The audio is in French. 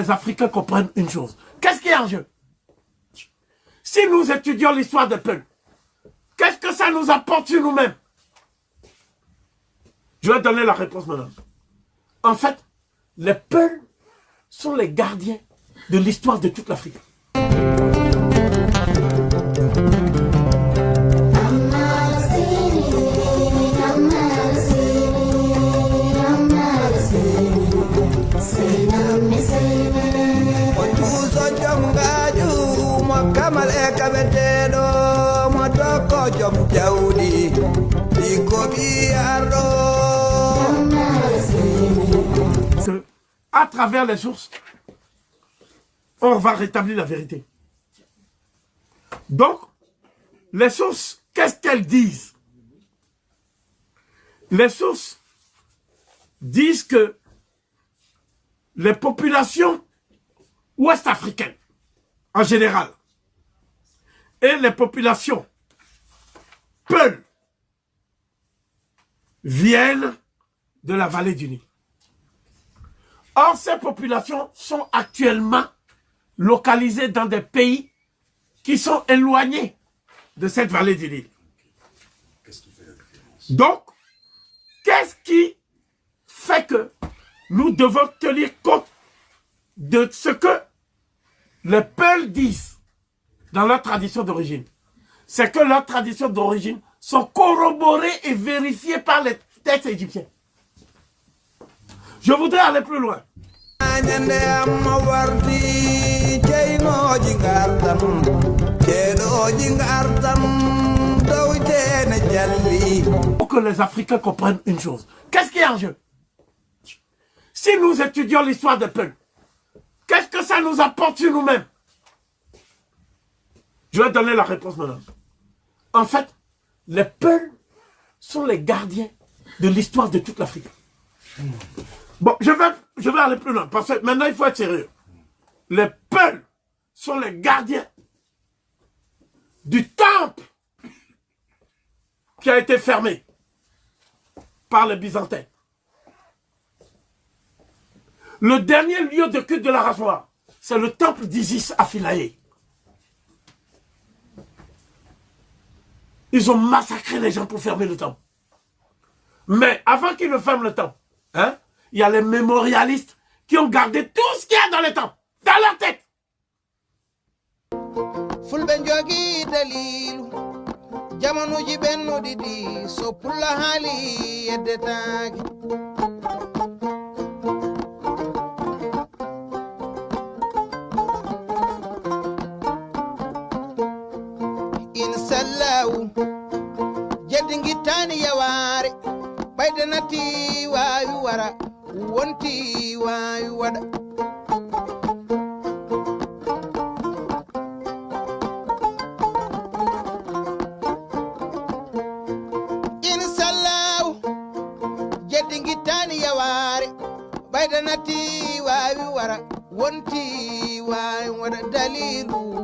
les Africains comprennent une chose. Qu'est-ce qui est en jeu? Si nous étudions l'histoire des peuples, qu'est-ce que ça nous apporte sur nous-mêmes? Je vais donner la réponse maintenant. En fait, les peuples sont les gardiens de l'histoire de toute l'Afrique. À travers les sources, on va rétablir la vérité. Donc, les sources, qu'est-ce qu'elles disent? Les sources disent que les populations ouest-africaines, en général, et les populations Peuls viennent de la vallée du Nil. Or, ces populations sont actuellement localisées dans des pays qui sont éloignés de cette vallée du Nil. Donc, qu'est-ce qui fait que nous devons tenir compte de ce que les Peuls disent dans leur tradition d'origine? C'est que leurs traditions d'origine sont corroborées et vérifiées par les textes égyptiens. Je voudrais aller plus loin. Pour que les Africains comprennent une chose. Qu'est-ce qui est en jeu? Si nous étudions l'histoire des peuples, qu'est-ce que ça nous apporte sur nous-mêmes? Je vais donner la réponse maintenant. En fait, les peuples sont les gardiens de l'histoire de toute l'Afrique. Bon, je vais aller plus loin, parce que maintenant il faut être sérieux. Les peuples sont les gardiens du temple qui a été fermé par les Byzantins. Le dernier lieu de culte de la race noire, c'est le temple d'Isis à Philae. Ils ont massacré les gens pour fermer le temple. Mais avant qu'ils ne ferment le temple, il y a les mémorialistes qui ont gardé tout ce qu'il y a dans le temple, dans leur tête. Jedingitani yawari baydanati wayu wara wonti wayu wada insallahu jedingitani yawari baydanati wayu wara wonti wayu wada dalilu